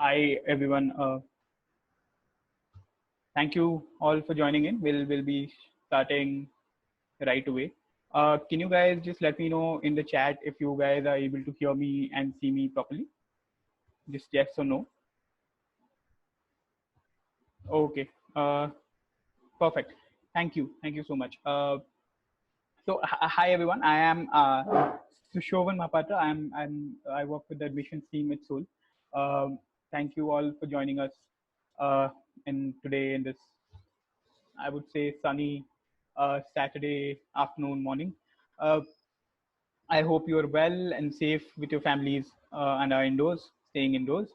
Hi everyone. Thank you all for joining in. We'll be starting right away. Can you guys just let me know in the chat if you guys are able to hear me and see me properly? Just yes or no. Okay. Perfect. Thank you. Thank you so much. Hi everyone. I am Sushovan Mahapatra. I work with the admissions team at SOAL. Thank you all for joining us in today in this, I would say, sunny Saturday afternoon, morning. I hope you are well and safe with your families and are indoors, staying indoors.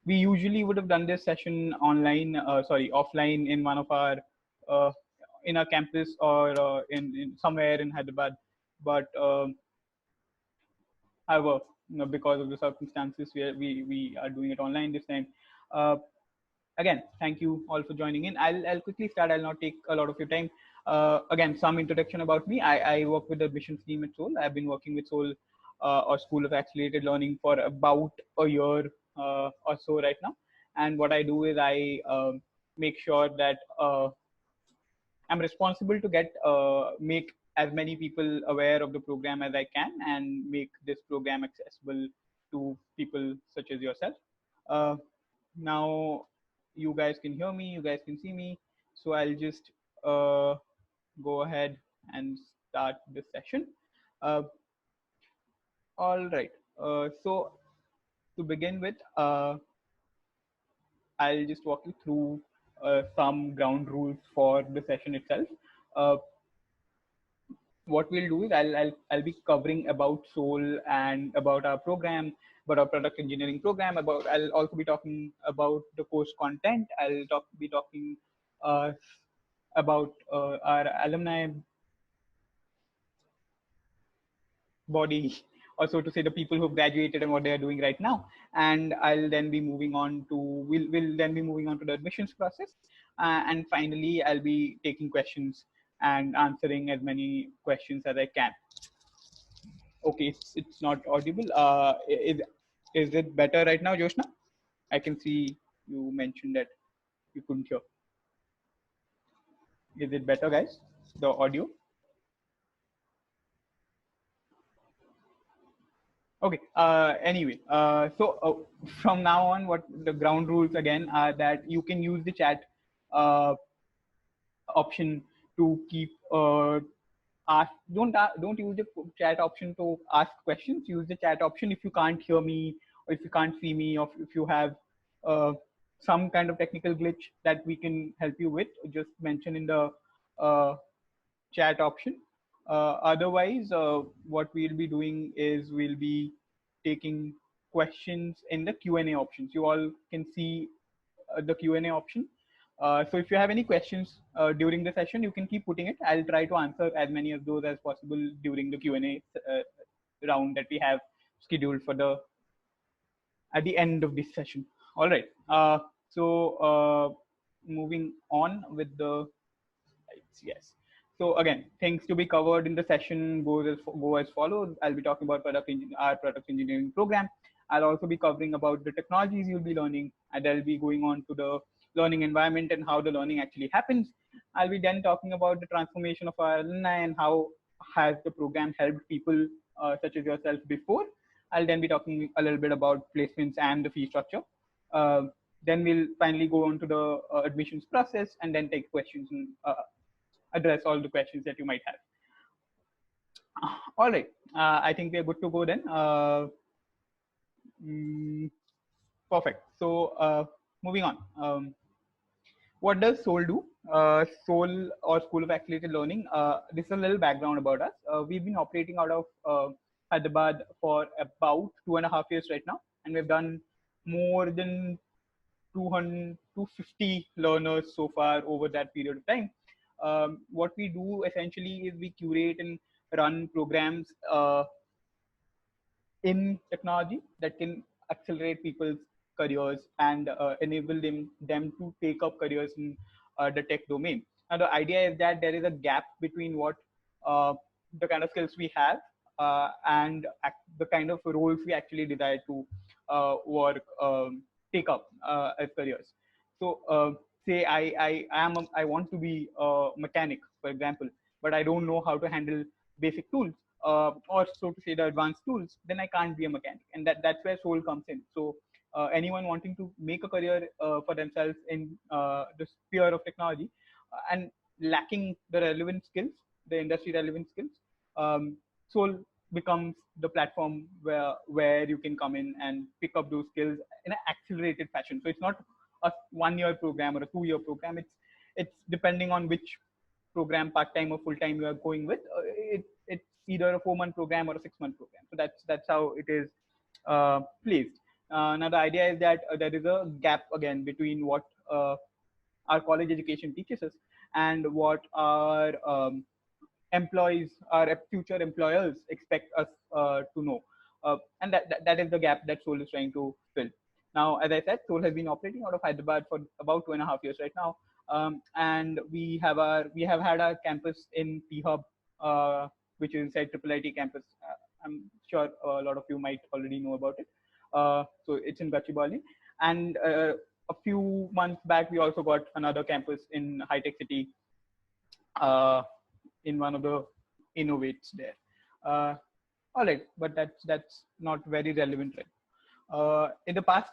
We usually would have done this session offline in one of our, in our campus or in somewhere in Hyderabad. But however, because of the circumstances, we are doing it online this time. Again, thank you all for joining in. I'll quickly start. I'll not take a lot of your time. Again, some introduction about me. I work with the admissions team at SOAL. I've been working with SOAL or School of Accelerated Learning for about a year or so right now. And what I do is I make sure that I'm responsible to make as many people aware of the program as I can and make this program accessible to people such as yourself. Now you guys can hear me, you guys can see me. So I'll just go ahead and start this session. All right. So to begin with, I'll just walk you through some ground rules for the session itself. What we'll do is I'll be covering about SOAL and about our program, about our product engineering program. I'll also be talking about the course content. Be talking about our alumni body, or so to say, the people who've graduated and what they are doing right now. And we'll then be moving on to the admissions process. And finally, I'll be taking questions and answering as many questions as I can. Okay, it's not audible. Is it better right now, Joshna? I can see you mentioned that you couldn't hear. Is it better, guys? The audio? Okay. Anyway, so from now on, what the ground rules again are that you can use the chat option to keep don't use the chat option to ask questions. Use the chat option if you can't hear me, or if you can't see me, or if you have some kind of technical glitch that we can help you with. Just mention in the chat option. Otherwise, what we'll be doing is we'll be taking questions in the Q&A options. You all can see the Q&A option. So if you have any questions during the session, you can keep putting it. I'll try to answer as many of those as possible during the Q&A round that we have scheduled for at the end of this session. All right. So moving on with the slides. Yes. So again, things to be covered in the session go as follows. I'll be talking about our product engineering program. I'll also be covering about the technologies you'll be learning, and I'll be going on to the learning environment and how the learning actually happens. I'll be then talking about the transformation of our alumni and how has the program helped people such as yourself before. I'll then be talking a little bit about placements and the fee structure. Then we'll finally go on to the admissions process and then take questions and address all the questions that you might have. All right, I think we're good to go then. Perfect. So moving on. What does SOAL do? SOAL, or School of Accelerated Learning, this is a little background about us. We've been operating out of Hyderabad for about 2.5 years right now, and we've done more than 250 learners so far over that period of time. What we do essentially is we curate and run programs in technology that can accelerate people's careers and enable them to take up careers in the tech domain. Now, the idea is that there is a gap between what the kind of skills we have and the kind of roles we actually desire to work take up as careers. So say I want to be a mechanic, for example, but I don't know how to handle basic tools, or so to say the advanced tools, then I can't be a mechanic, and that's where SOAL comes in. So anyone wanting to make a career for themselves in the sphere of technology and lacking the relevant skills, the industry relevant skills, SOAL becomes the platform where you can come in and pick up those skills in an accelerated fashion. So it's not a 1 year program or a 2 year program. It's depending on which program, part time or full time, you are going with. It's either a 4 month program or a 6 month program. So that's how it is placed. Now the idea is that there is a gap again between what our college education teaches us and what our employees, our future employers expect us to know. And that is the gap that SOAL is trying to fill. Now, as I said, SOAL has been operating out of Hyderabad for about 2.5 years right now. And we have had our campus in P Hub, which is inside IIIT campus. I'm sure a lot of you might already know about it. So it's in Gachibowli. And a few months back, we also got another campus in High Tech City, in one of the innovates there. All right, but that's not very relevant, right? In the past,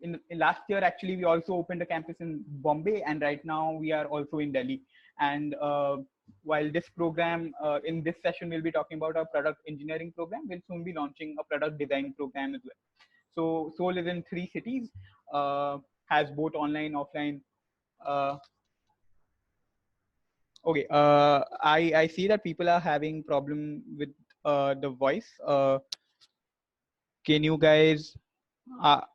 in last year, actually, we also opened a campus in Bombay, and right now we are also in Delhi. And while this program, in this session, we'll be talking about our product engineering program, we'll soon be launching a product design program as well. So SOAL is in 3 cities, has both online, offline. Okay, I see that people are having problem with the voice. Can you guys, are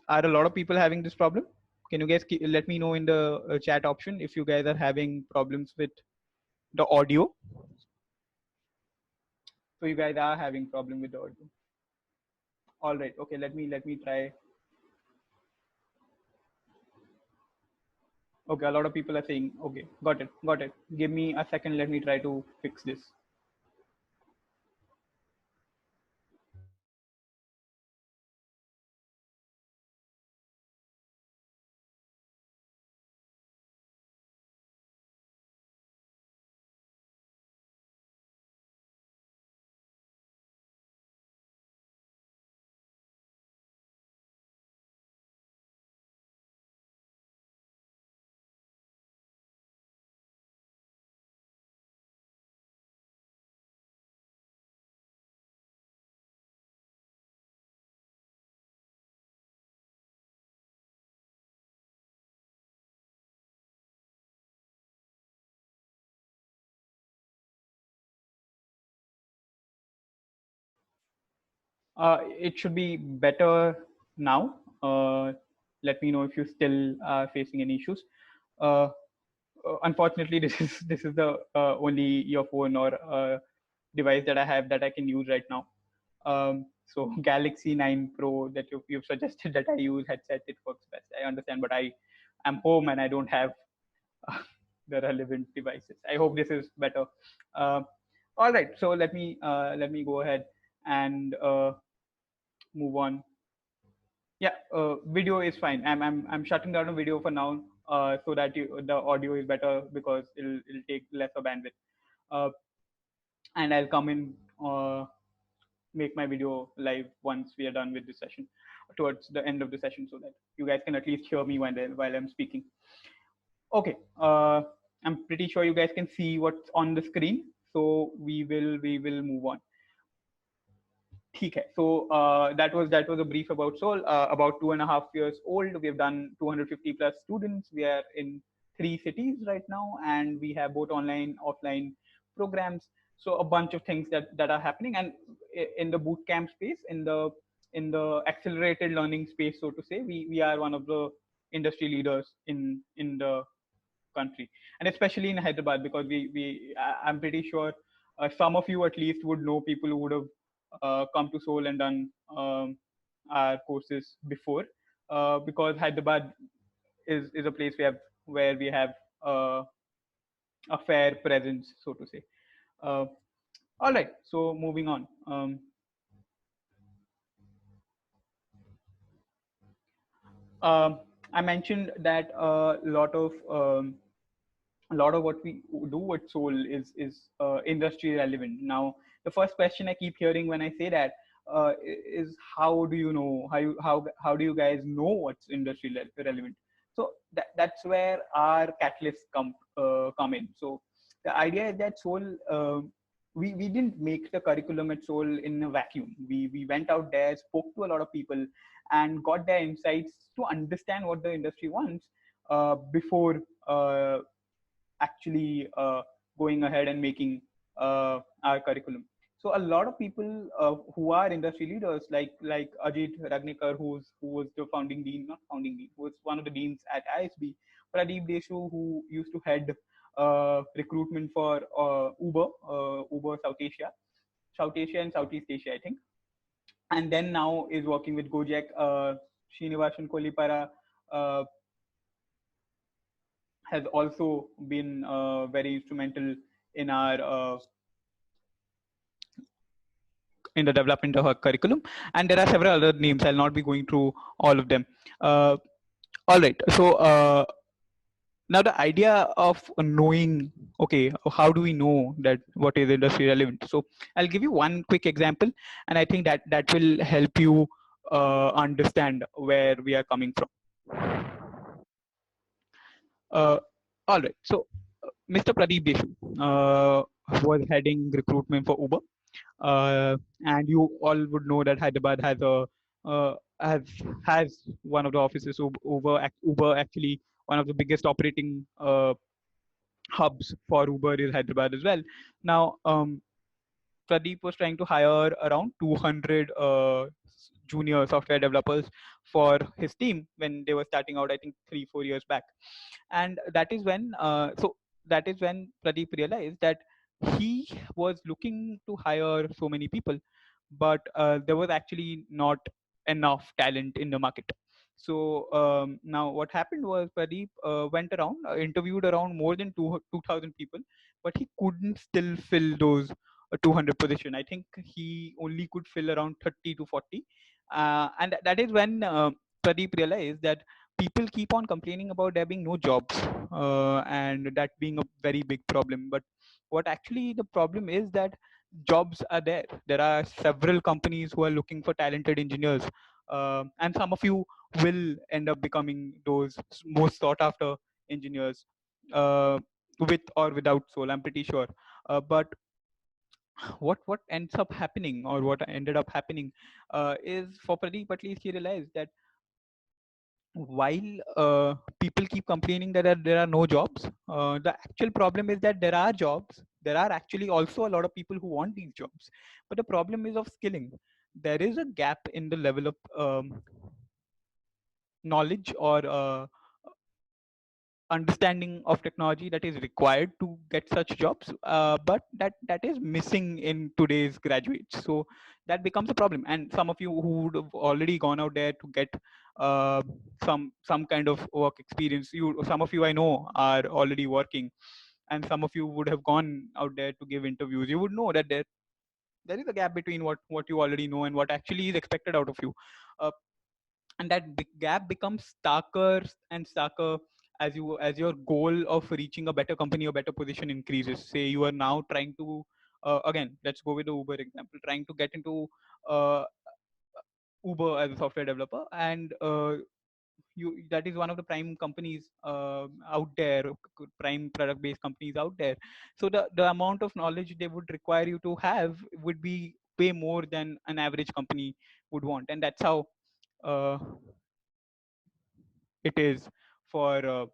a lot of people having this problem? Can you guys let me know in the chat option if you guys are having problems with the audio? So you guys are having problem with the audio. All right. Okay. Let me try. Okay. A lot of people are saying, okay, got it. Got it. Give me a second. Let me try to fix this. It should be better now. Let me know if you still are facing any issues. Unfortunately, this is the only earphone or device that I have that I can use right now. So Galaxy 9 Pro that you've suggested that I use headset, it works best. I understand, but I am home and I don't have the relevant devices. I hope this is better. All right, so let me go ahead and move on. Yeah, video is fine. I'm shutting down a video for now, so that the audio is better because it'll take lesser bandwidth. And I'll come in, make my video live once we are done with this session, towards the end of the session, so that you guys can at least hear me while I'm speaking. Okay, I'm pretty sure you guys can see what's on the screen, so we will move on. ठीक है. So that was a brief about SOAL. About 2.5 years old. We have done 250 plus students. We are in 3 cities right now, and we have both online, offline programs. So a bunch of things that are happening, and in the boot camp space, in the accelerated learning space, so to say, we are one of the industry leaders in the country, and especially in Hyderabad, because I'm pretty sure some of you at least would know people who would have come to SOAL and done our courses before, because Hyderabad is a place where we have a fair presence, so to say. Uh, All right, so moving on. I mentioned that a lot of what we do at Soul is industry relevant. Now, the first question I keep hearing when I say that is how do you know how do you guys know what's industry relevant? So that's where our catalysts come in. So the idea is that Soul. We didn't make the curriculum at Soul in a vacuum. We went out there, spoke to a lot of people, and got their insights to understand what the industry wants before actually going ahead and making our curriculum. So a lot of people who are industry leaders, like Ajit Ragnikar, who was the founding dean, not founding dean, who was one of the deans at ISB, Pradeep Deshu, who used to head recruitment for Uber South Asia and Southeast Asia, I think, and then now is working with Gojek. Srinivasan Kolipara has also been very instrumental in our in the development of our curriculum, and there are several other names. I'll not be going through all of them. All right, so now the idea of knowing, okay, how do we know that what is industry relevant? So I'll give you one quick example, and I think that will help you understand where we are coming from. Uh, all right, so Mr. Pradeep Deshu was heading recruitment for Uber, and you all would know that Hyderabad has a has one of the offices. Uber actually one of the biggest operating hubs for Uber is Hyderabad as well. Now, Pradeep was trying to hire around 200 junior software developers for his team when they were starting out, I think 3-4 years back. And that is when that is when Pradeep realized that he was looking to hire so many people, but there was actually not enough talent in the market. So now what happened was Pradeep went around, interviewed around more than 2,000 people, but he couldn't still fill those 200 position. I think he only could fill around 30 to 40. And that is when Pradeep realized that people keep on complaining about there being no jobs, and that being a very big problem. But what actually the problem is that jobs are there. There are several companies who are looking for talented engineers, and some of you will end up becoming those most sought after engineers, with or without Soul, I'm pretty sure. But what ends up happening, or what ended up happening, is for Pradeep at least, he realized that while people keep complaining that there are no jobs, the actual problem is that there are jobs. There are actually also a lot of people who want these jobs, but the problem is of skilling. There is a gap in the level of knowledge or understanding of technology that is required to get such jobs, but that is missing in today's graduates. So that becomes a problem, and some of you who would have already gone out there to get uh, some kind of work experience, some of you I know are already working, and some of you would have gone out there to give interviews. You would know that there is a gap between what you already know and what actually is expected out of you. uh, and that big gap becomes starker and starker as your goal of reaching a better company or better position increases. Say you are now trying to again, let's go with the Uber example, trying to get into uh, Uber as a software developer, and you that is one of the prime companies out there, prime product based companies out there. So the amount of knowledge they would require you to have would be way more than an average company would want, and that's how uh, it is for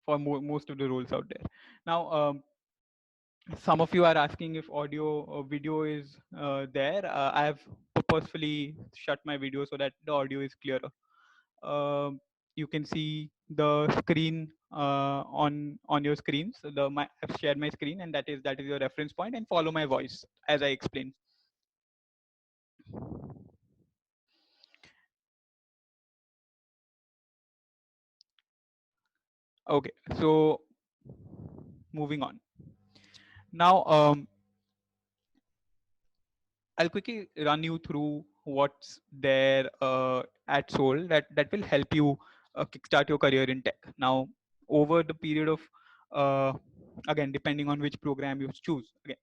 most of the roles out there. Now, some of you are asking if audio or video is there. I have purposefully shut my video so that the audio is clearer. You can see the screen on your screens. I've shared my screen, and that is your reference point, and follow my voice as I explain. Okay, so moving on. Now, I'll quickly run you through what's there at SOAL that will help you kickstart your career in tech. Now, over the period of uh, again, depending on which program you choose, okay,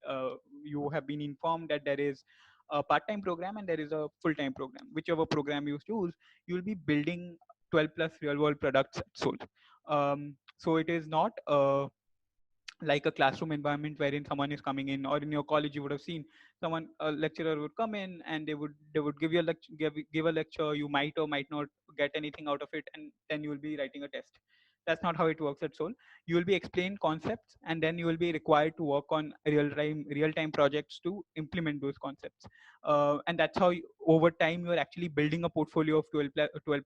you have been informed that there is a part-time program and there is a full-time program. Whichever program you choose, you will be building 12 plus real-world products at SOAL. So it is not like a classroom environment wherein someone is coming in, or in your college you would have seen someone, a lecturer would come in and they would give you a give a lecture. You might or might not get anything out of it, and then you will be writing a test. That's not how it works at Soul. You will be explained concepts, and then you will be required to work on real time projects to implement those concepts. And that's how over time you're actually building a portfolio of 12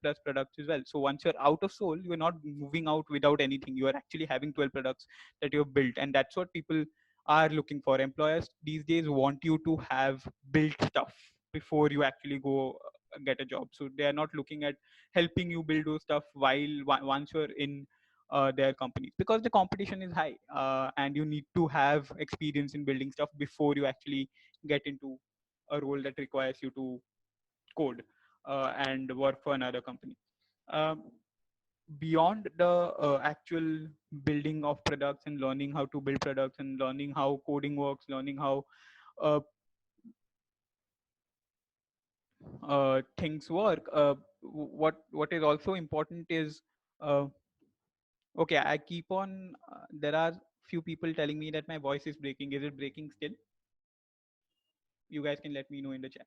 plus products as well. So once you're out of Soul, you're not moving out without anything. You are actually having 12 products that you've built, and that's what people are looking for. Employers these days want you to have built stuff before you actually go get a job. So they are not looking at helping you build those stuff once you're in their companies, because the competition is high, and you need to have experience in building stuff before you actually get into a role that requires you to code and work for another company. um, Beyond the actual building of products and learning how to build products and learning how coding works, learning how uh, things work, what is also important is uh, okay, I keep on there are few people telling me that my voice is breaking. Is it breaking still? You guys can let me know in the chat.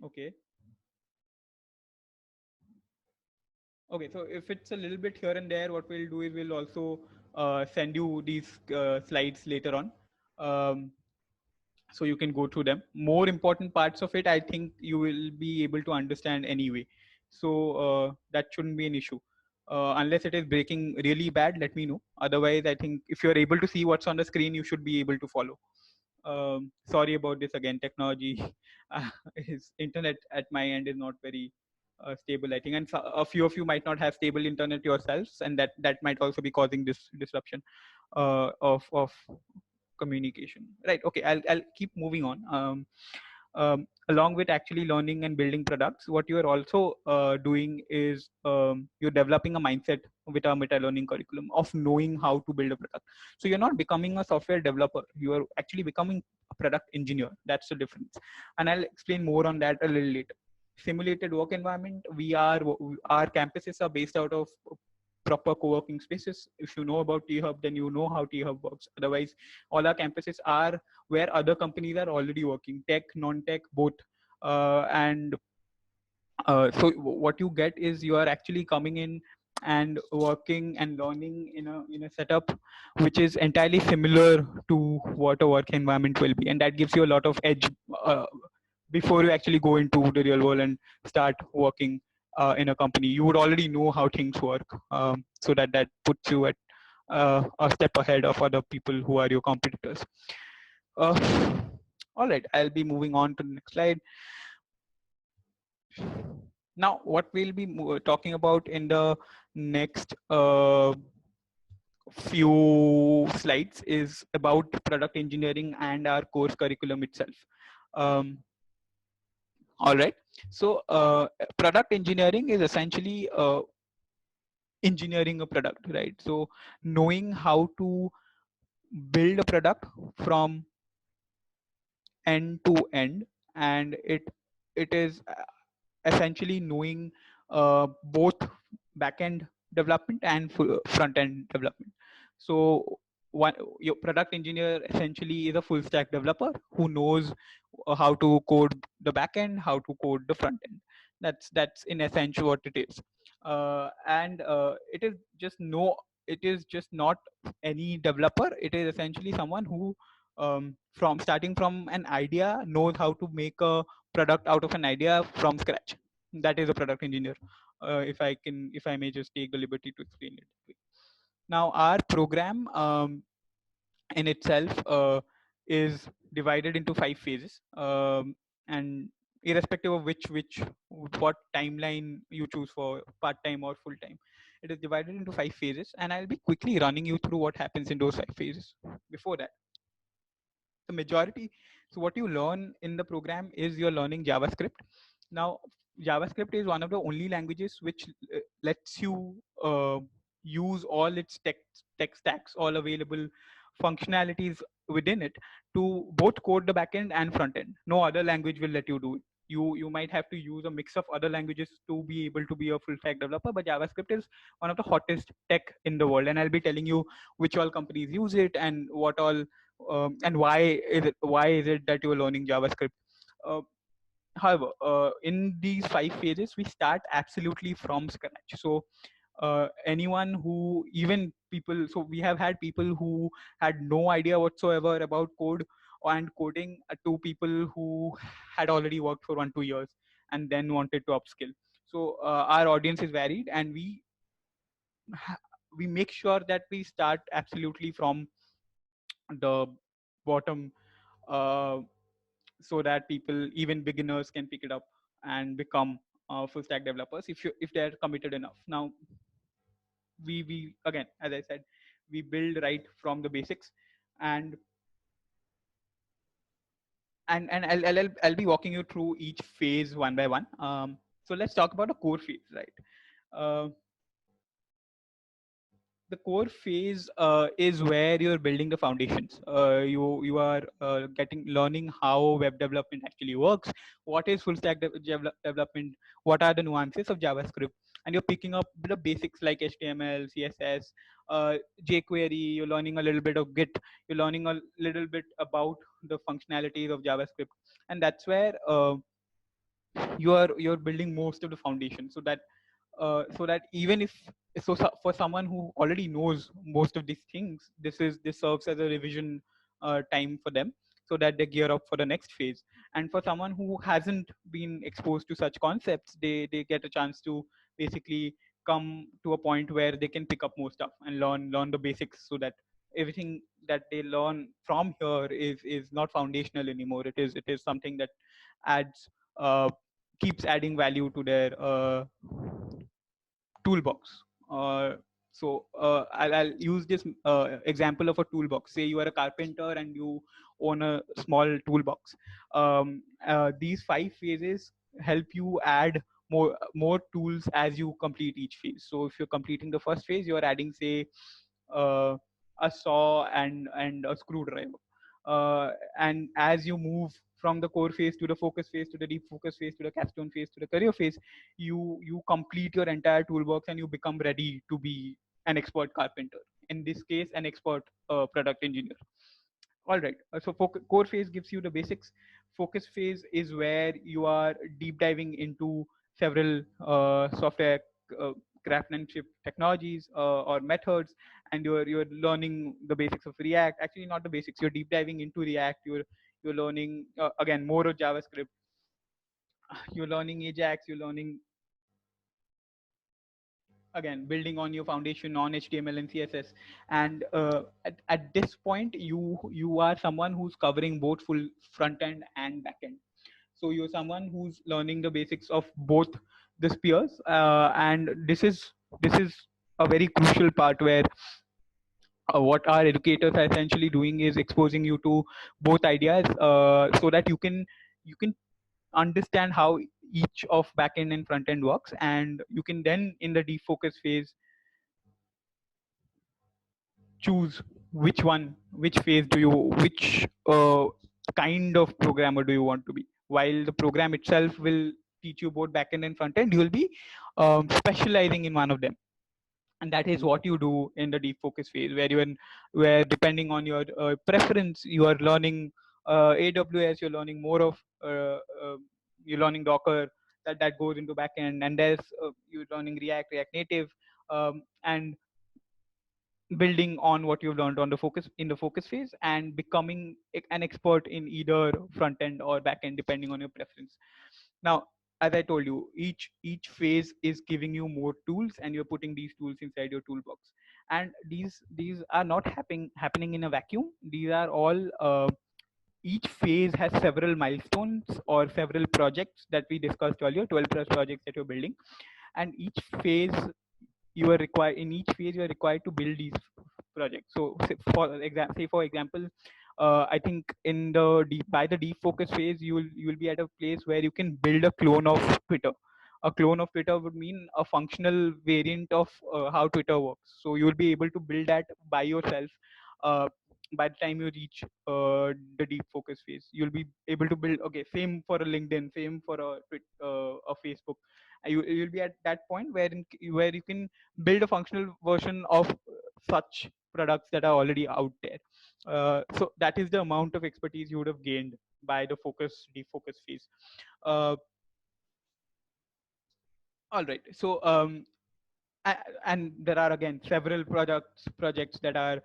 Okay. Okay, so if it's a little bit here and there, what we'll do is we'll also send you these slides later on. So you can go through them. More important parts of it, I think you will be able to understand anyway. So that shouldn't be an issue. Unless it is breaking really bad, let me know. Otherwise, I think if you're able to see what's on the screen, you should be able to follow. Sorry about this again. Technology, is internet at my end is not very stable, I think, and so, a few of you might not have stable internet yourselves, and that might also be causing this disruption of communication. Right. Okay. I'll keep moving on. Along with actually learning and building products, what you are also doing is you're developing a mindset with our meta learning curriculum of knowing how to build a product. So you're not becoming a software developer, you are actually becoming a product engineer. That's the difference, and I'll explain more on that a little later. Simulated work environment, our campuses are based out of proper co-working spaces. If you know about T-Hub, then you know how T-Hub works. Otherwise, all our campuses are where other companies are already working, tech, non-tech, both. And so what you get is you are actually coming in and working and learning in a setup which is entirely similar to what a work environment will be, and that gives you a lot of edge before you actually go into the real world and start working in a company. You would already know how things work, so that puts you at a step ahead of other people who are your competitors. uh, all right, I'll be moving on to the next slide. Now, what we'll be talking about in the next few slides is about product engineering and our course curriculum itself. Um, all right. So, product engineering is essentially engineering a product, right? So, knowing how to build a product from end to end, and it is essentially knowing both backend development and front end development. So one, your product engineer essentially is a full stack developer who knows how to code the backend, how to code the front end. That's in essence what it is. And it is just no, it is just not any developer. It is essentially someone who from starting from an idea knows how to make a product out of an idea from scratch. That is a product engineer. If I may just take the liberty to explain it. Now, our program in itself is divided into 5 phases, and irrespective of which what timeline you choose for part time or full time, It is divided into 5 phases, and I'll be quickly running you through what happens in those 5 phases. Before that, the majority, so what you learn in the program is you're learning JavaScript. Now, JavaScript is one of the only languages which lets you use all its tech stacks, all available functionalities within it, to both code the backend and front end. No other language will let you do it. You might have to use a mix of other languages to be able to be a full stack developer, but JavaScript is one of the hottest tech in the world, and I'll be telling you which all companies use it and what all and why is it that you're learning JavaScript. Uh, However, in these 5 phases, we start absolutely from scratch. So anyone who, even people, so we have had people who had no idea whatsoever about code and coding, to people who had already worked for 1-2 years and then wanted to upskill. So our audience is varied, and we make sure that we start absolutely from the bottom, uh, so that people, even beginners, can pick it up and become full stack developers if they're committed enough. Now, we again, as I said, we build right from the basics, and I'll be walking you through each phase one by one. So let's talk about a core phase, right? Uh, the core phase is where you're building the foundations. You are learning how web development actually works. What is full stack development? What are the nuances of JavaScript? And you're picking up the basics like HTML, CSS, jQuery. You're learning a little bit of Git. You're learning a little bit about the functionalities of JavaScript, and that's where you're building most of the foundation, so that even if, for someone who already knows most of these things, this serves as a revision time for them, so that they gear up for the next phase. And for someone who hasn't been exposed to such concepts, they get a chance to basically come to a point where they can pick up more stuff and learn the basics, so that everything that they learn from here is not foundational anymore. It is something that adds keeps adding value to their toolbox. I'll use this example of a toolbox. Say you are a carpenter and you own a small toolbox. These 5 phases help you add more tools as you complete each phase. So if you're completing the first phase, you're adding, say, uh, a saw and a screwdriver. And as you move from the core phase to the focus phase to the deep focus phase to the capstone phase to the career phase, you complete your entire toolbox and you become ready to be an expert carpenter. In this case, an expert product engineer. All right. So core phase gives you the basics. Focus phase is where you are deep diving into several software uh, craftsmanship technologies or methods, and you're learning the basics of React. Actually, not the basics. You're deep diving into React. You're learning again more of JavaScript. You're learning Ajax. You're learning, again, building on your foundation on HTML and CSS. And at this point, you are someone who's covering both full front end and back end. So you're someone who's learning the basics of both the spheres, and this is a very crucial part where what our educators are essentially doing is exposing you to both ideas, so that you can understand how each of backend and front end works, and you can then, in the defocus phase, choose which phase do you, which kind of programmer do you want to be. While the program itself will teach you both backend and front end, you will be specializing in one of them, and that is what you do in the deep focus phase, where depending on your preference, you are learning AWS, you're learning more of you're learning Docker, that goes into backend, and there's you're learning React Native, and building on what you've learned on the focus phase, and becoming an expert in either front end or back end, depending on your preference. Now, as I told you, each phase is giving you more tools, and you're putting these tools inside your toolbox. And these are not happening in a vacuum. These are all each phase has several milestones or several projects that we discussed earlier, 12 plus projects that you're building, and each phase you are required in each phase. You are required to build these projects. So say for example, I think in the by the deep focus phase, you will be at a place where you can build a clone of Twitter. A clone of Twitter would mean a functional variant of how Twitter works. So you will be able to build that by yourself. By the time you reach the deep focus phase, you'll be able to build. Okay, same for a LinkedIn, same for a Facebook. You'll be at that point where you can build a functional version of such products that are already out there. So that is the amount of expertise you would have gained by the deep focus phase. Uh, all right. So and there are again several projects that are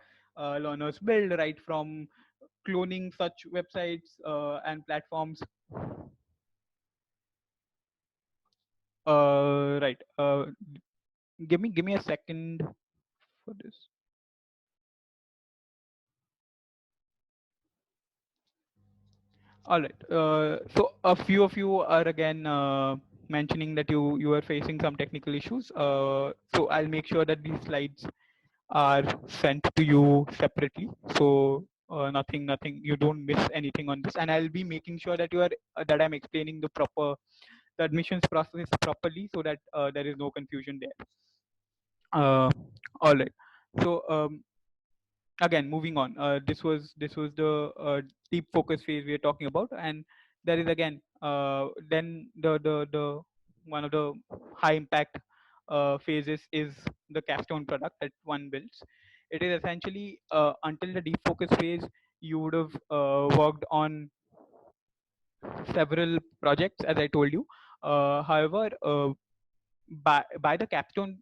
learners build, right from cloning such websites and platforms. Right. Give me a second for this. All right. So a few of you are again mentioning that you are facing some technical issues. So I'll make sure that these slides are sent to you separately. So nothing. You don't miss anything on this, and I'll be making sure that that I'm explaining the admissions process properly, so that there is no confusion there. All right. So again, moving on. This was the deep focus phase we are talking about, and there is again then the one of the high impact phases is the capstone product that one builds. It is essentially until the deep focus phase, you would have worked on several projects, as I told you. However, by the capstone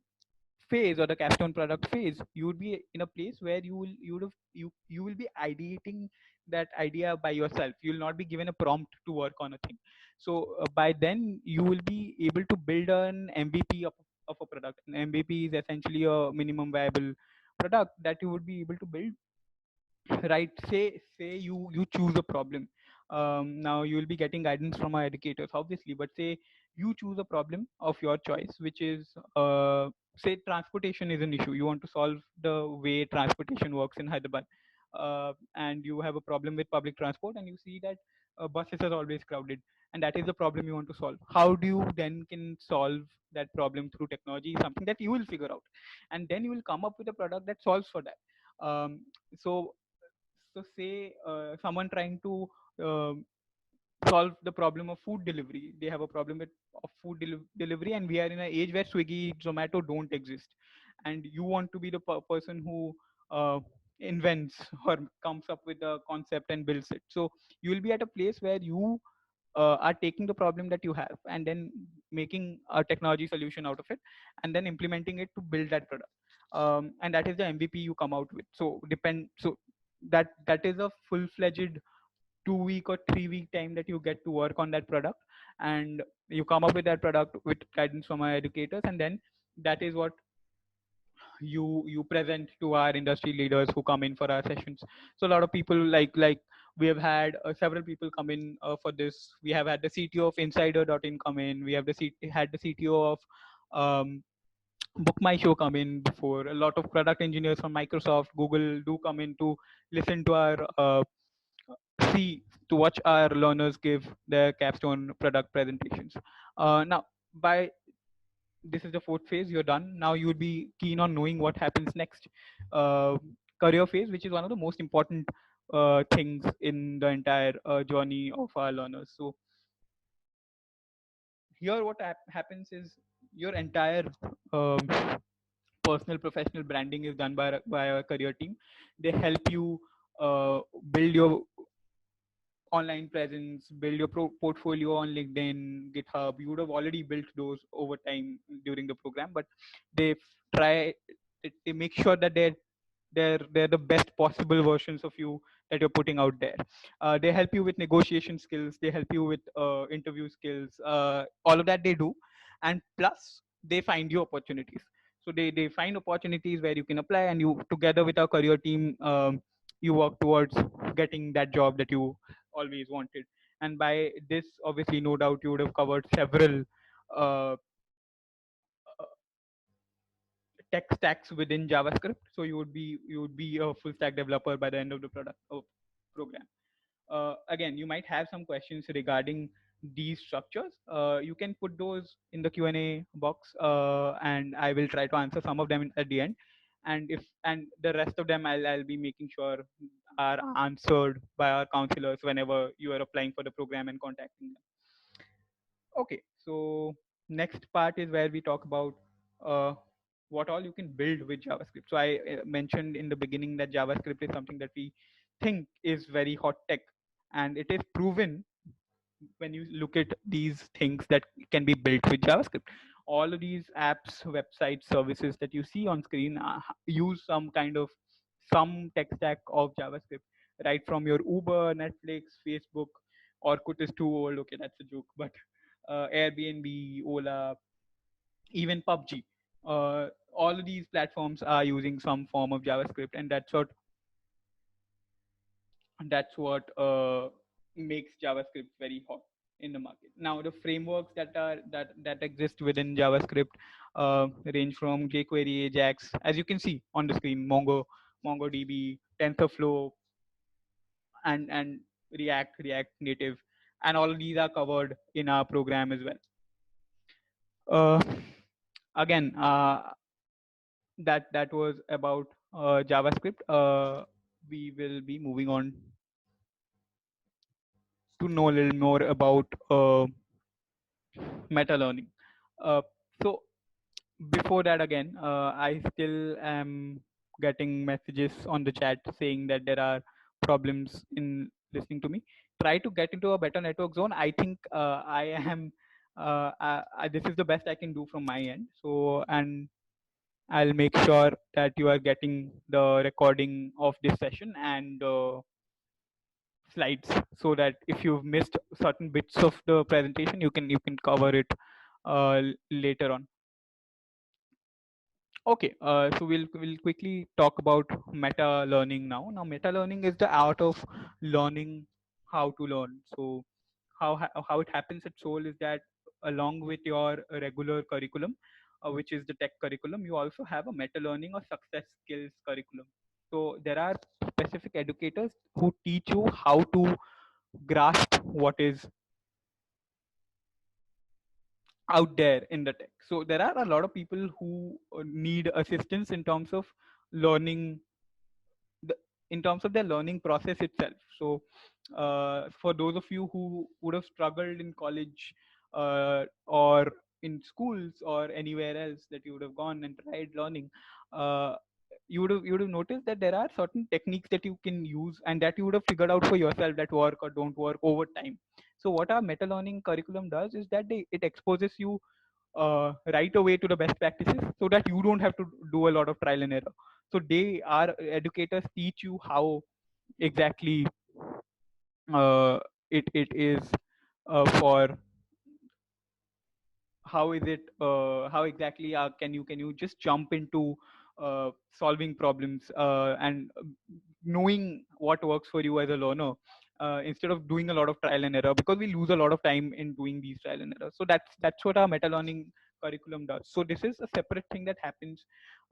phase or the capstone product phase, you would be in a place where you will be ideating that idea by yourself. You will not be given a prompt to work on a thing. So by then you will be able to build an MVP of a product. An MVP is essentially a minimum viable product that you would be able to build. Right, say you choose a problem. Now you will be getting guidance from our educators, obviously, but say you choose a problem of your choice, which is say transportation is an issue. You want to solve the way transportation works in Hyderabad, and you have a problem with public transport, and you see that buses are always crowded, and that is the problem you want to solve. How do you then can solve that problem through technology? Something that you will figure out, and then you will come up with a product that solves for that. So say someone trying to um solve the problem of food delivery. They have a problem with of delivery, and we are in an age where Swiggy, Zomato don't exist, and you want to be the person who invents or comes up with a concept and builds it. So you will be at a place where you are taking the problem that you have and then making a technology solution out of it, and then implementing it to build that product. And that is the MVP you come out with. So that is a full-fledged 2 week or 3 week time that you get to work on that product, and you come up with that product with guidance from our educators, and then that is what you present to our industry leaders who come in for our sessions. So a lot of people like we have had several people come in for this. We have had the CTO of insider.in come in. We have had the CTO of um, Book My Show come in before. A lot of product engineers from Microsoft, Google do come in to listen to our see to watch our learners give their capstone product presentations. Now, by this is the fourth phase. You're done. Now you would be keen on knowing what happens next. Uh, Career phase, which is one of the most important things in the entire journey of our learners. So here, what happens is your entire um, personal professional branding is done by our career team. They help you build your online presence, build your portfolio on LinkedIn, GitHub. You would have already built those over time during the program, but they try they make sure that they're the best possible versions of you that you're putting out there. They help you with negotiation skills. They help you with interview skills. All of that they do, and plus they find you opportunities. So they find opportunities where you can apply, and you together with our career team, you work towards getting that job that you always wanted. And by this, obviously, no doubt you would have covered several uh, tech stacks within JavaScript. So you would be a full stack developer by the end of the product of program. Again, you might have some questions regarding these structures. You can put those in the Q&A box, and I will try to answer some of them at the end. And the rest of them, I'll be making sure are answered by our counselors whenever you are applying for the program and contacting them. Okay, so next part is where we talk about uh, what all you can build with JavaScript. So I mentioned in the beginning that JavaScript is something that we think is very hot tech, and it is proven when you look at these things that can be built with JavaScript. All of these apps, websites, services that you see on screen use some tech stack of JavaScript, right from your Uber, Netflix, Facebook. Orkut is too old. Okay, that's a joke, but Airbnb, Ola, even PUBG. All of these platforms are using some form of JavaScript, and that's what makes JavaScript very hot in the market. Now, the frameworks that exist within JavaScript range from jQuery, Ajax, as you can see on the screen, MongoDB, TensorFlow, and React Native, and all of these are covered in our program as well. Again, that was about JavaScript. We will be moving on to know a little more about meta learning. So before that, again, I still am getting messages on the chat saying that there are problems in listening to me. Try to get into a better network zone. I think I am. This is the best I can do from my end. So, and I'll make sure that you are getting the recording of this session and slides, so that if you've missed certain bits of the presentation, you can cover it later on. Okay, so we'll quickly talk about meta learning now. Now, meta learning is the art of learning how to learn. So, how it happens at SOAL is that along with your regular curriculum, which is the tech curriculum, you also have a meta learning or success skills curriculum. So there are specific educators who teach you how to grasp what is out there in the tech. So there are a lot of people who need assistance in terms of learning the, in terms of their learning process itself. So for those of you who would have struggled in college or in schools or anywhere else that you would have gone and tried learning, you would have noticed that there are certain techniques that you can use and that you would have figured out for yourself that work or don't work over time. So what our meta learning curriculum does is that it exposes you right away to the best practices, so that you don't have to do a lot of trial and error. So our educators teach you how exactly it is for how exactly can you just jump into solving problems and knowing what works for you as a learner, instead of doing a lot of trial and error, because we lose a lot of time in doing these trial and error. So that's what our meta learning curriculum does. So this is a separate thing that happens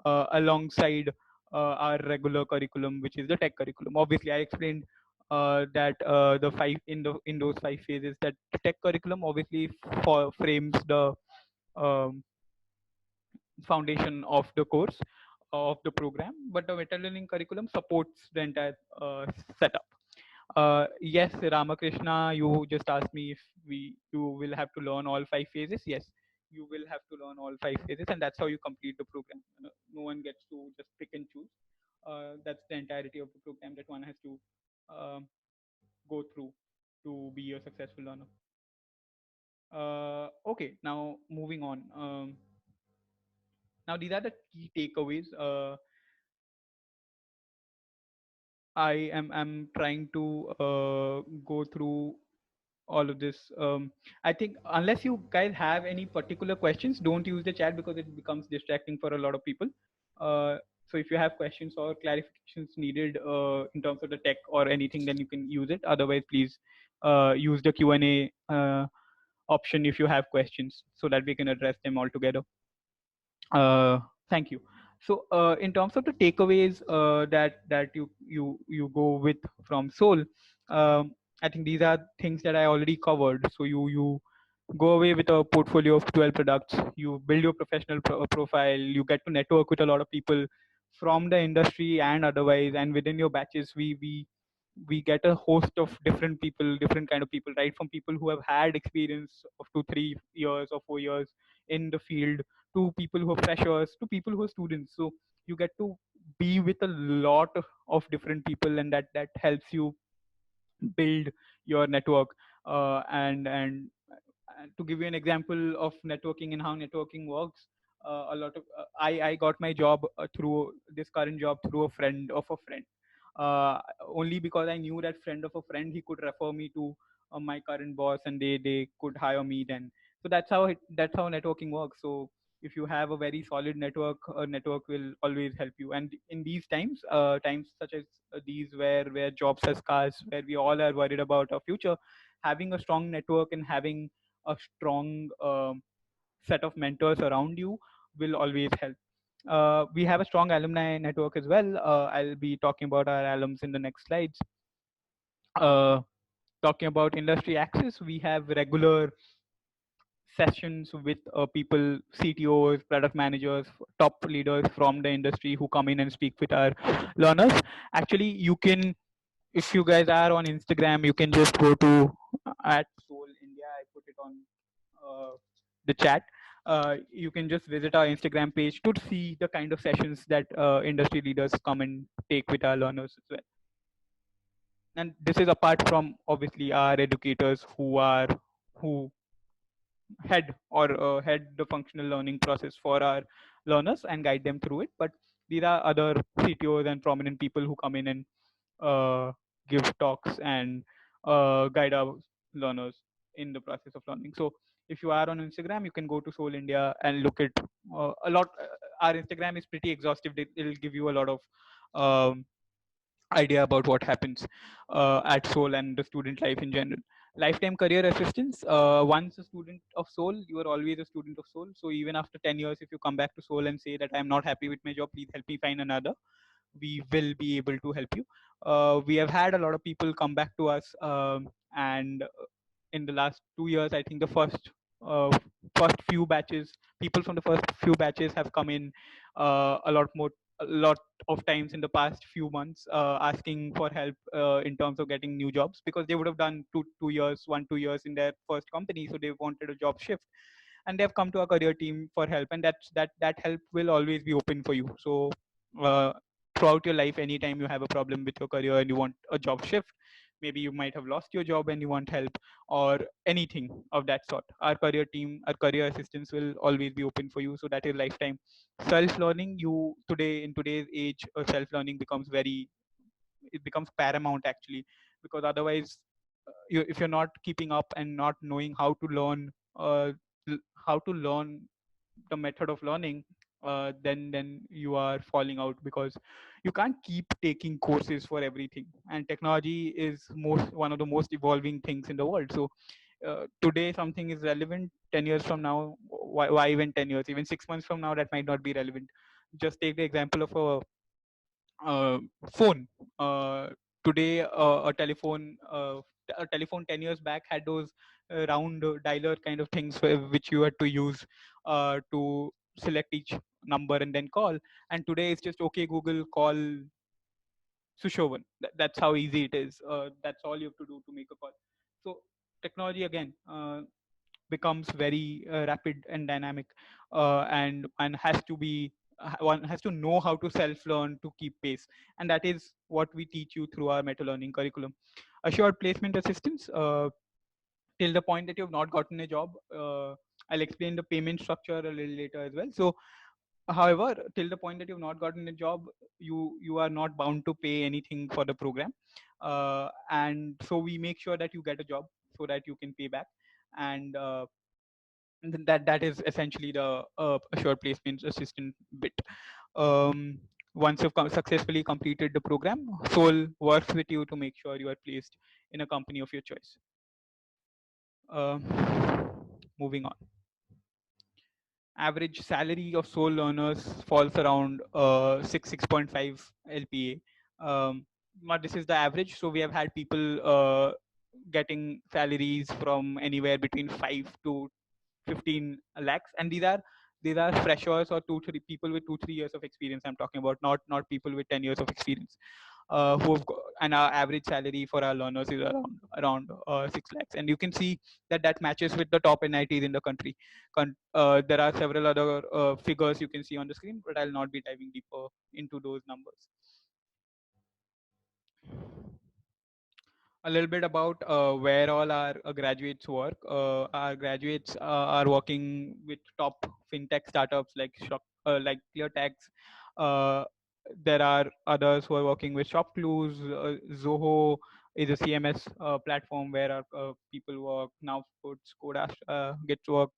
alongside our regular curriculum, which is the tech curriculum. Obviously, I explained that in those 5 phases, that the tech curriculum obviously frames the um, foundation of the course of the program, but the meta learning curriculum supports the entire setup. Yes, Ramakrishna, you just asked me if you will have to learn all 5 phases. Yes, you will have to learn all 5 phases, and that's how you complete the program. No one gets to just pick and choose. That's the entirety of the program that one has to um, go through to be a successful learner. Okay, now moving on. Now these are the key takeaways. I'm trying to go through all of this. I think unless you guys have any particular questions, don't use the chat because it becomes distracting for a lot of people. So if you have questions or clarifications needed in terms of the tech or anything, then you can use it. Otherwise, please use the Q&A option if you have questions, so that we can address them all together. Thank you. So in terms of the takeaways that you go with from SOAL, I think these are things that I already covered. So you go away with a portfolio of 12 products, you build your professional profile, you get to network with a lot of people from the industry and otherwise, and within your batches we get a host of different people, different kind of people, right from people who have had experience of 2 3 years or 4 years in the field, to people who are freshers, to people who are students. So you get to be with a lot of different people, and that helps you build your network. And to give you an example of networking and how networking works, a lot of I got my job through this current job through a friend of a friend, only because I knew that friend of a friend, he could refer me to my current boss, and they could hire me then. So that's how networking works. So if you have a very solid network, a network will always help you. And in these times, times such as these, where jobs are scarce, where we all are worried about our future, having a strong network and having a strong set of mentors around you will always help. We have a strong alumni network as well. I'll be talking about our alums in the next slides. Uh, Talking about industry access, we have regular sessions with people, CTOs, product managers, top leaders from the industry who come in and speak with our learners. Actually, you can, if you guys are on Instagram, you can just go to at Soul India. I put it on the chat. You can just visit our Instagram page to see the kind of sessions that industry leaders come and take with our learners as well. And this is apart from obviously our educators who head the functional learning process for our learners and guide them through it. But these are other CTOs and prominent people who come in and uh, give talks and guide our learners in the process of learning. So if you are on Instagram, you can go to Soul India and look at a lot. Our Instagram is pretty exhaustive. It'll give you a lot of um, idea about what happens at Soul and the student life in general. Lifetime career assistance. Once a student of Soul, you are always a student of Soul. So even after 10 years, if you come back to Soul and say that I'm not happy with my job, please help me find another, we will be able to help you. We have had a lot of people come back to us, and in the last 2 years, I think the uh, first few batches, people from the first few batches have come in a lot of times in the past few months, asking for help in terms of getting new jobs, because they would have done 2 years, 1 2 years in their first company, so they wanted a job shift, and they've come to our career team for help, and that help will always be open for you. So uh, throughout your life, anytime you have a problem with your career and you want a job shift, maybe you might have lost your job and you want help, or anything of that sort, our career team, our career assistance will always be open for you. So that is lifetime. Self learning, you today, in today's age, self learning becomes very, it becomes paramount actually, because otherwise if you're not keeping up and not knowing how to learn, uh, how to learn the method of learning, then you are falling out, because you can't keep taking courses for everything, and technology is most one of the most evolving things in the world. So today something is relevant, 10 years from now, why even 10 years, even 6 months from now, that might not be relevant. Just take the example of uh, phone. Today, a telephone 10 years back had those round dialer kind of things which you had to use to select each number and then call. And today it's just, okay, Google, call Sushovan. That's how easy it is. That's all you have to do to make a call. So technology again becomes very rapid and dynamic, and has to be one has to know how to self learn to keep pace, and that is what we teach you through our meta learning curriculum. Assured placement assistance, till the point that you have not gotten a job. I'll explain the payment structure a little later as well. So however, till the point that you've not gotten a job, you are not bound to pay anything for the program, and so we make sure that you get a job so that you can pay back. And that is essentially the assured placement assistant bit. um, Once you've successfully completed the program, Soul works with you to make sure you are placed in a company of your choice. um, Moving on. average salary of SOAL learners falls around 6.5 LPA. But this is the average. So we have had people getting salaries from anywhere between 5 to 15 lakhs, and these are freshers or 2-3 people with 2-3 years of experience. I'm talking about, not people with 10 years of experience, and our average salary for our learners is around 6 lakhs, and you can see that matches with the top NITs in the country. There are several other figures you can see on the screen, but I'll not be diving deeper into those numbers. A little bit about where all our graduates work. Our graduates are working with top fintech startups like ClearTax. Uh, there are others who are working with ShopClues. Zoho is a CMS platform where our people work. Now Skoda gets work.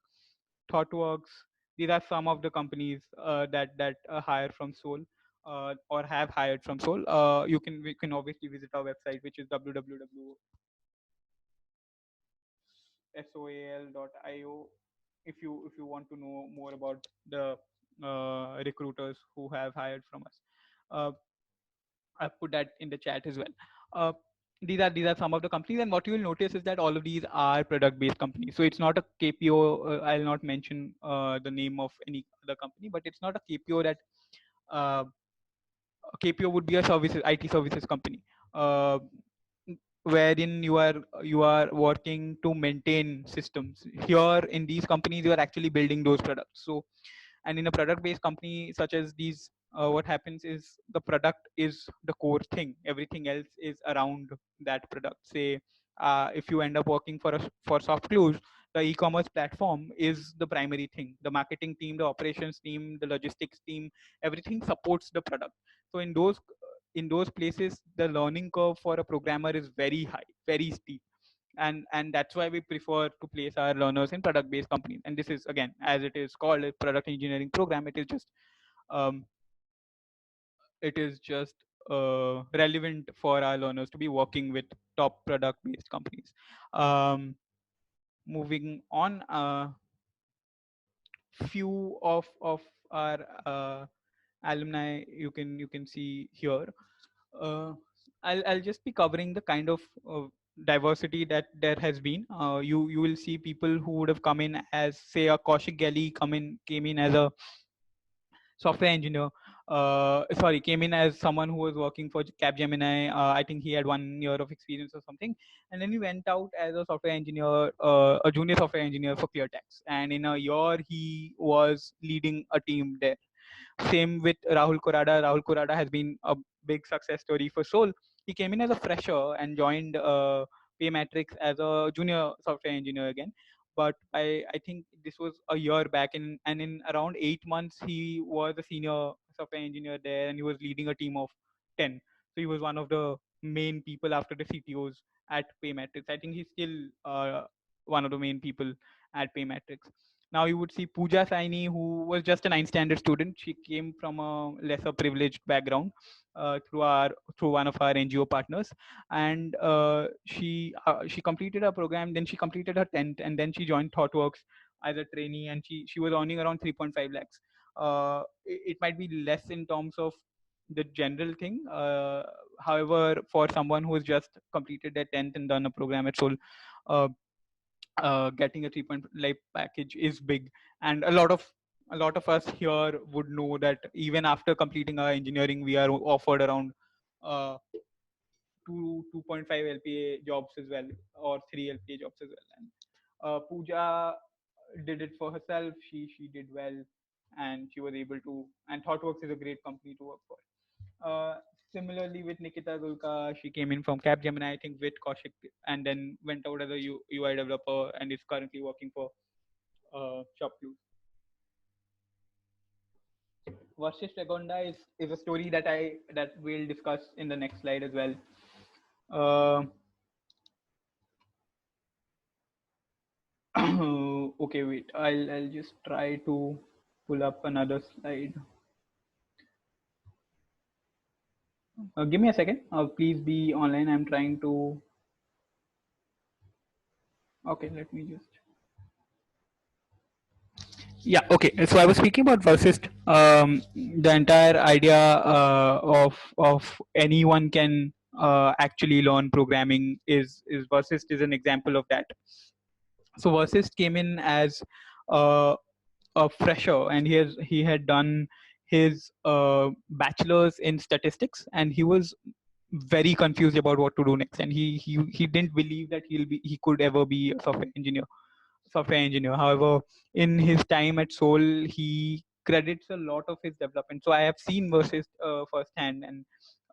ThoughtWorks. These are some of the companies that hire from Soul. Or have hired from Soul. We can obviously visit our website, which is www.soal.io, if you want to know more about the recruiters who have hired from us. Uh, I've put that in the chat as well. Uh, these are some of the companies, and what you will notice is that all of these are product-based companies. So it's not a KPO. I'll not mention the name of any other company, but it's not a KPO that uh, KPO would be a IT services company, uh, wherein you are working to maintain systems. Here in these companies, you are actually building those products. So, and in a product-based company such as these, what happens is the product is the core thing. Everything else is around that product. Say, if you end up working for SoftClose, the e-commerce platform is the primary thing. The marketing team, the operations team, the logistics team, everything supports the product. So in those places, the learning curve for a programmer is very high, very steep, and that's why we prefer to place our learners in product based companies. And this is, again, as it is called a product engineering program, um, it is just relevant for our learners to be working with top product based companies. Moving on, few of our alumni you can see here. uh, I'll just be covering the kind of diversity that there has been. You will see people who would have come in as, say, a Kaushik Gali came in as a software engineer. Sorry, came in as someone who was working for Capgemini. I think he had 1 year of experience or something, and then he went out as a software engineer, a junior software engineer for ClearTax, and in a year he was leading a team there. Same with Rahul Kurada. Rahul Kurada has been a big success story for Soul. He came in as a fresher and joined Paymatrix as a junior software engineer again. But I think this was a year back, and in around 8 months, he was a senior software engineer there, and he was leading a team of 10. So he was one of the main people after the CTOs at Paymatrix. I think he's still one of the main people at Paymatrix. Now you would see Pooja Saini, who was just a 9th standard student. She came from a lesser privileged background through one of our NGO partners, and she completed her program. Then she completed her 10th, and then she joined ThoughtWorks as a trainee, and she was earning around 3.5 lakhs. It might be less in terms of the general thing. However, for someone who has just completed their 10th and done a program at Soul, uh, getting a 3.5 package is big, and a lot of us here would know that even after completing our engineering, we are offered around 2.5 LPA jobs as well, or 3 LPA jobs as well. And Pooja did it for herself. She did well, and she was able to. And ThoughtWorks is a great company to work for. Uh, Similarly with Nikita Gulka, she came in from Capgemini, I think, with Kaushik, and then went out as a UI developer and is currently working for ShopClues. Versus Regonda is a story that we'll discuss in the next slide as well. Uh, okay, wait. I'll just try to pull up another slide. Give me a second. Please be online. I'm trying to. Okay, let me just. Yeah, okay. So I was speaking about Versist. The entire idea of anyone can actually learn programming is Versist is an example of that. So Versist came in as uh, a fresher, and he had done his bachelor's in statistics, and he was very confused about what to do next, and he didn't believe that he could ever be a software engineer. However, in his time at SOAL, he credits a lot of his development. So I have seen Versys firsthand, and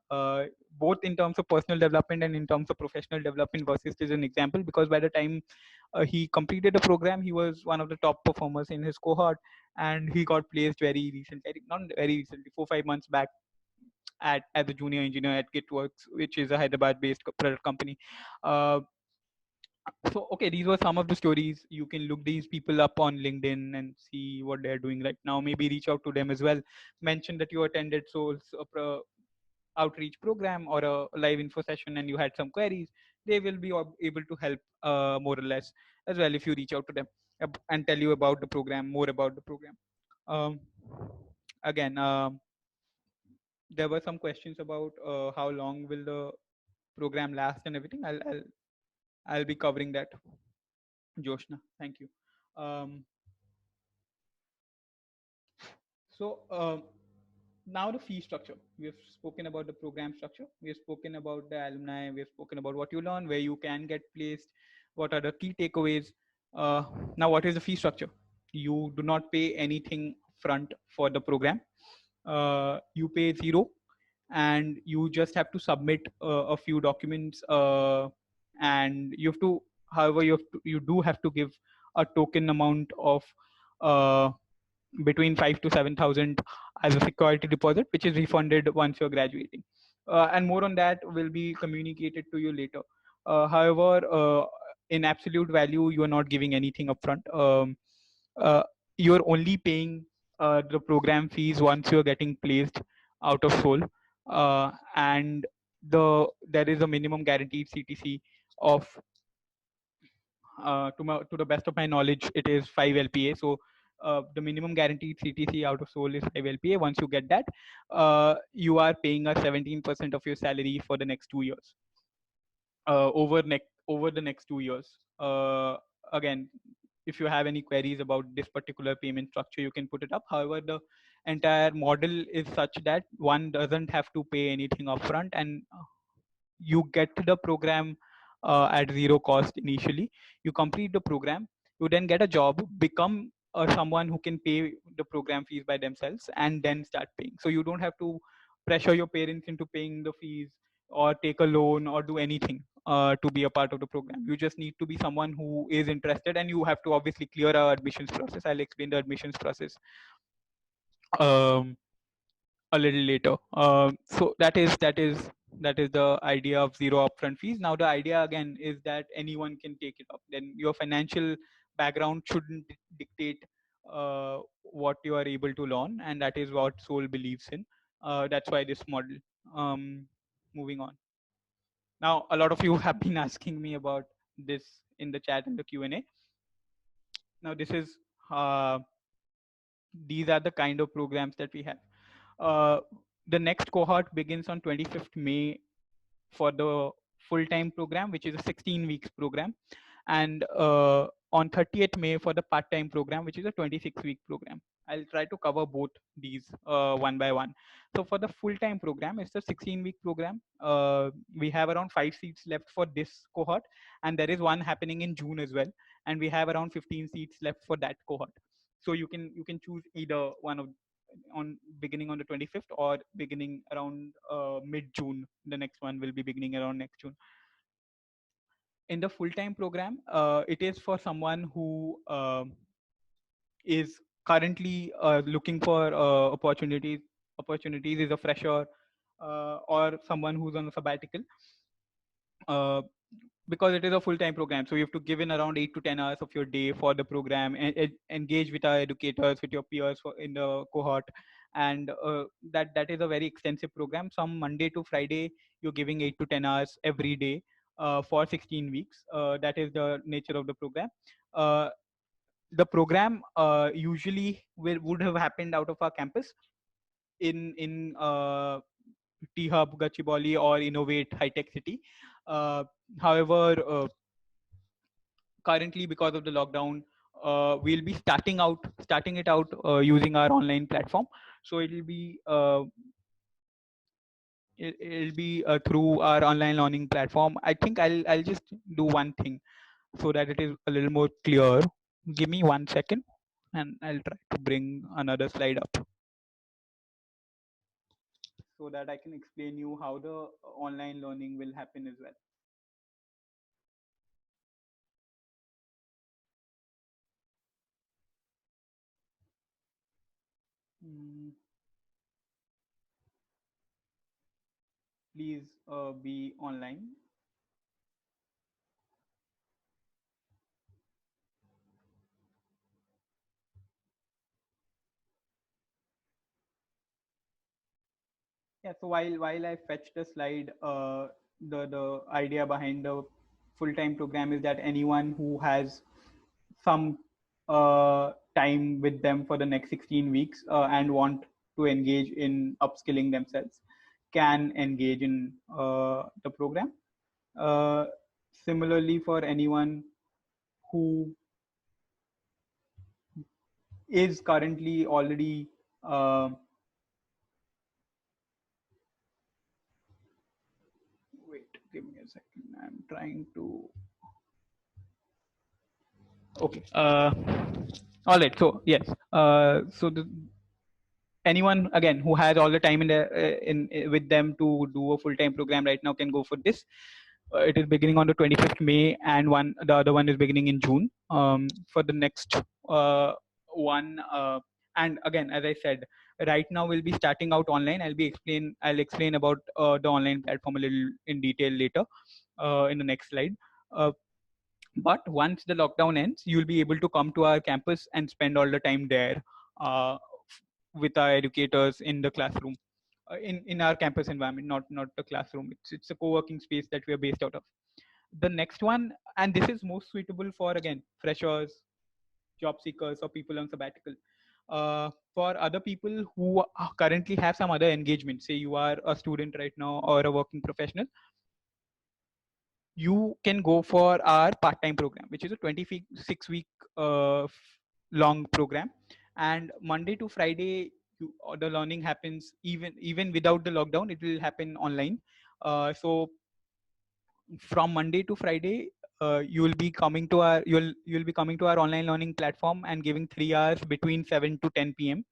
uh, both in terms of personal development and in terms of professional development, Versys is an example, because by the time he completed the program, he was one of the top performers in his cohort, and he got placed very recently, not very recently, 4 5 months back, at as a junior engineer at Gitworks, which is a Hyderabad-based product company. Uh, so okay, these were some of the stories. You can look these people up on LinkedIn and see what they're doing right now. Maybe reach out to them as well. Mention that you attended Soul's outreach program or a live info session and you had some queries. They will be able to help more or less as well if you reach out to them and tell you about the program, more about the program. Um, Again, there were some questions about how long will the program last and everything. I'll be covering that, Joshna. Thank you. Um, so now the fee structure. We have spoken about the program structure. We have spoken about the alumni. We have spoken about what you learn, where you can get placed, what are the key takeaways. Now, what is the fee structure? You do not pay anything front for the program. You pay zero, and you just have to submit a few documents, and you have to, however, you do have to give a token amount of uh, between 5 to 7,000 as a security deposit, which is refunded once you're graduating. And more on that will be communicated to you later. However, in absolute value, you are not giving anything upfront. Uh, you're only paying the program fees once you're getting placed out of Soul, and there is a minimum guaranteed CTC of to the best of my knowledge, it is 5 LPA. So the minimum guaranteed CTC out of Soul is 5 LPA. Once you get that, you are paying a 17% of your salary for the next 2 years. Over the next 2 years. Again, if you have any queries about this particular payment structure, you can put it up. However, the entire model is such that one doesn't have to pay anything upfront, and you get the program at zero cost initially. You complete the program, you then get a job, become someone who can pay the program fees by themselves, and then start paying. So you don't have to pressure your parents into paying the fees or take a loan or do anything to be a part of the program. You just need to be someone who is interested, and you have to obviously clear our admissions process. I'll explain the admissions process um, a little later. So that is the idea of zero upfront fees. Now the idea again is that anyone can take it up. Then your financial background shouldn't dictate what you are able to learn, and that is what Soul believes in. That's why this model. Moving on. Now a lot of you have been asking me about this in the chat and the Q&A. Now this is these are the kind of programs that we have. Uh, the next cohort begins on 25th May for the full-time program, which is a 16 weeks program, and on 30th May for the part-time program, which is a 26-week program. I'll try to cover both these one by one. So for the full-time program, it's a 16-week program. We have around 5 seats left for this cohort, and there is one happening in June as well, and we have around 15 seats left for that cohort. So you can choose either one of on beginning on the 25th or beginning around mid June. The next one will be beginning around next June. In the full-time program, it is for someone who is currently looking for opportunities, is a fresher, or someone who's on a sabbatical. Uh, because it is a full-time program, so you have to give in around 8 to 10 hours of your day for the program, and engage with our educators, with your peers in the cohort, and that is a very extensive program. Some Monday to Friday you're giving 8 to 10 hours every day for 16 weeks. That is the nature of the program. the program usually would have happened out of our campus in T Hub, Gachibowli, or Innovate High Tech City. However, currently because of the lockdown, we'll be starting it out using our online platform. So it'll be through our online learning platform. I think I'll just do one thing so that it is a little more clear. Give me 1 second, and I'll try to bring another slide up so that I can explain you how the online learning will happen as well. Mm, please be online. Yeah, so while I fetch the slide, the idea behind the full-time program is that anyone who has some time with them for the next 16 weeks and want to engage in upskilling themselves can engage in the program. Uh, Similarly, for anyone who is currently already wait, give me a second. I'm trying to. Okay. All right. So yes. Anyone again who has all the time in with them to do a full-time program right now can go for this. It is beginning on the 25th May, and the other one is beginning in June. For the next one, and again, as I said, right now we'll be starting out online. I'll explain about the online platform a little in detail later in the next slide. But once the lockdown ends, you'll be able to come to our campus and spend all the time there with our educators in the classroom, in our campus environment, not the classroom. It's a co-working space that we are based out of. The next one, and this is most suitable for again freshers, job seekers, or people on sabbatical. For other people who currently have some other engagement, say you are a student right now or a working professional, you can go for our part-time program, which is a 26-week long program. And Monday to Friday, the learning happens even without the lockdown. It will happen online. So from Monday to Friday, you'll be coming to our online learning platform and giving 3 hours between 7 to 10 p.m.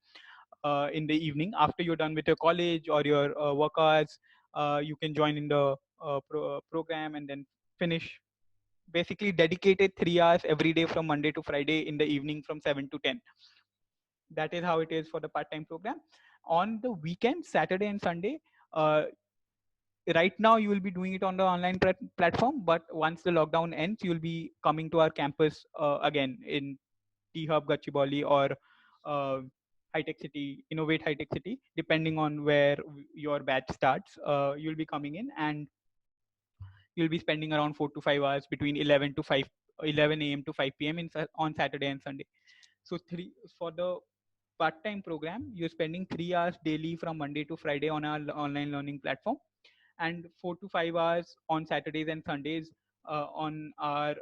In the evening after you're done with your college or your work hours. You can join in the program and then finish. Basically, dedicated 3 hours every day from Monday to Friday in the evening from 7 to 10. That is how it is for the part-time program. On the weekend, Saturday and Sunday, right now you will be doing it on the online platform, but once the lockdown ends, you'll be coming to our campus again in T Hub, Gachibowli, or High Tech City, Innovate High Tech City, depending on where your batch starts. You'll be coming in, and you'll be spending around 4 to 5 hours between 11 a.m. to 5 p.m. On Saturday and Sunday. So for the part-time program, you're spending 3 hours daily from Monday to Friday on our online learning platform, and 4 to 5 hours on Saturdays and Sundays on our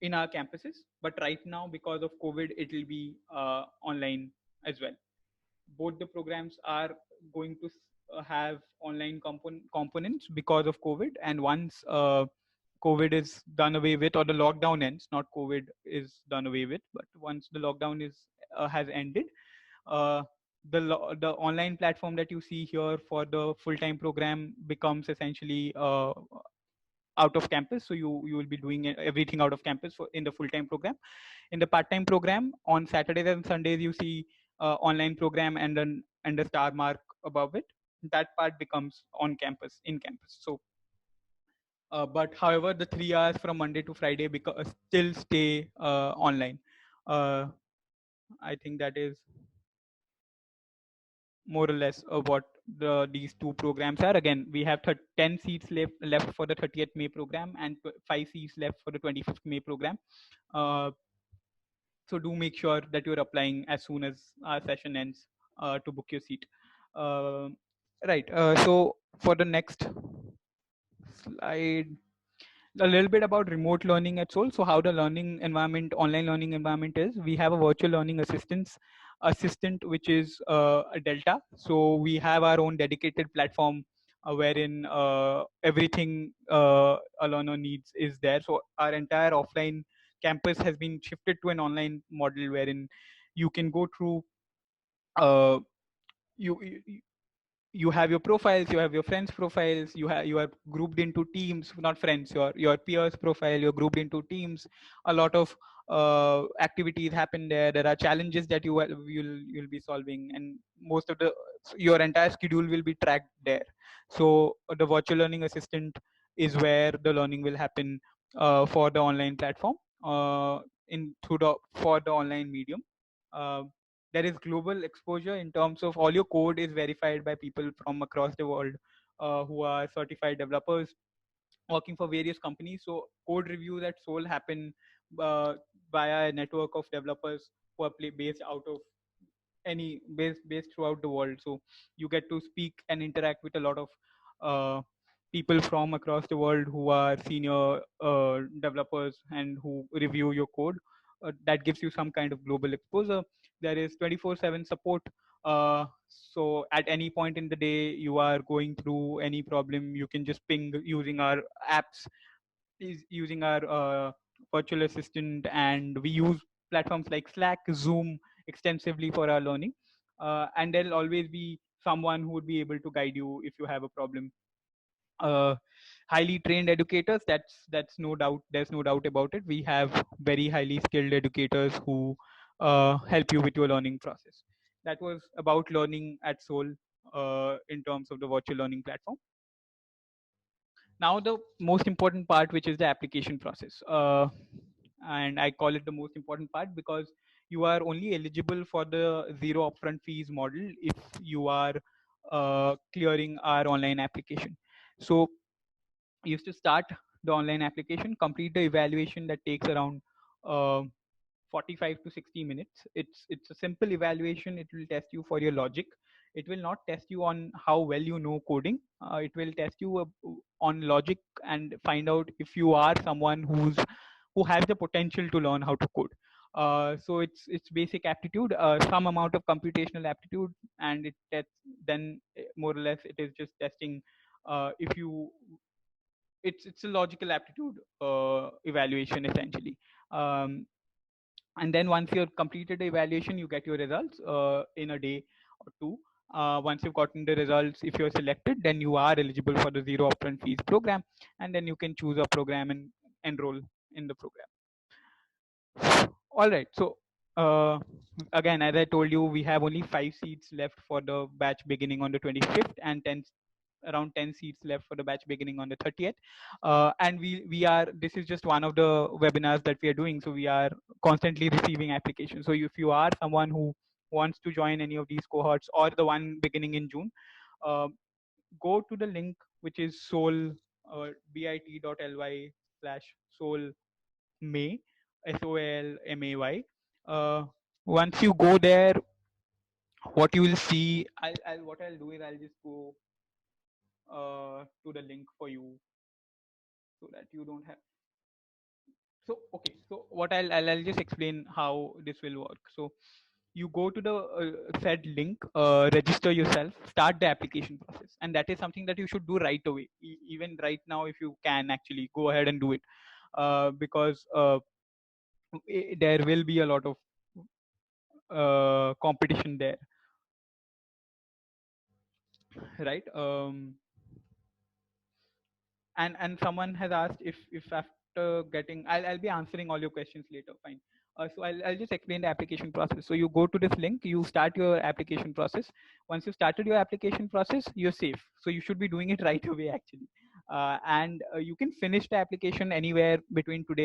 in our campuses. But right now, because of COVID, it will be online as well. Both the programs are going to have online components because of COVID. And once COVID is done away with, or the lockdown ends, not COVID is done away with, but once the lockdown is has ended, uh, the online platform that you see here for the full-time program becomes essentially out of campus. So you will be doing everything out of campus in the full-time program. In the part-time program, on Saturdays and Sundays, you see online program and a star mark above it. That part becomes on campus, in campus. So but however, the 3 hours from Monday to Friday still stay online. uh, I think that is more or less what these two programs are. Again, we have 10 seats left for the 30th May program, and 5 seats left for the 25th May program. Uh, So do make sure that you're applying as soon as our session ends to book your seat. Uh, right. So for the next slide, a little bit about remote learning at SOAL. So how the learning environment, online learning environment is. We have a virtual learning assistant, which is a Delta. So we have our own dedicated platform wherein everything a learner needs is there. So our entire offline campus has been shifted to an online model wherein you can go through uh, you you have your profiles, you have your friends profiles, you are grouped into teams, not friends, your peers profile, you're grouped into teams. A lot of activities happen there. There are challenges that you'll be solving, and most of the your entire schedule will be tracked there. So the virtual learning assistant is where the learning will happen for the online platform, in through the for the online medium. uh, there is global exposure in terms of all your code is verified by people from across the world who are certified developers working for various companies. So code reviews at SOAL happen uh, via a network of developers who are based out of any based throughout the world. So you get to speak and interact with a lot of uh, people from across the world who are senior developers and who review your code. That gives you some kind of global exposure. There is 24/7 support. So at any point in the day you are going through any problem, you can just ping using our apps, is using our virtual assistant, and we use platforms like Slack, Zoom extensively for our learning. And there'll always be someone who would be able to guide you if you have a problem. uh, Highly trained educators, that's no doubt, there's no doubt about it. We have very highly skilled educators who help you with your learning process. That was about learning at SOAL in terms of the virtual learning platform. Now the most important part, which is the application process, and I call it the most important part because you are only eligible for the zero upfront fees model if you are clearing our online application. So you used to start the online application, complete the evaluation that takes around uh, 45 to 60 minutes. It's a simple evaluation. It will test you for your logic. It will not test you on how well you know coding. It will test you on logic and find out if you are someone who has the potential to learn how to code. So it's basic aptitude, some amount of computational aptitude, and it tests. Then more or less it is just testing if you it's a logical aptitude evaluation essentially. um, and then once you've completed the evaluation, you get your results in a day or two. Once you've gotten the results, if you're selected, then you are eligible for the zero upfront fees program, and then you can choose a program and enroll in the program. All right. So uh, again, as I told you, we have only 5 seats left for the batch beginning on the 25th, and around 10 seats left for the batch beginning on the 30th. And we are, this is just one of the webinars that we are doing, so we are constantly receiving applications. So if you are someone who wants to join any of these cohorts or the one beginning in June, uh, go to the link which is soul bit.ly/soul May, SOAL MAY. Once you go there, what you will see, what I'll do is I'll just go to the link for you so that you don't have. So okay, so what I'll just explain how this will work. So you go to the said link, register yourself, start the application process, and that is something that you should do right away. Even right now, if you can actually go ahead and do it, because there will be a lot of competition there, right? And someone has asked if after getting, I'll be answering all your questions later. Fine. So I'll just explain the application process. So you go to this link, you start your application process. Once you started your application process, you're safe. So you should be doing it right away actually. And you can finish the application anywhere between today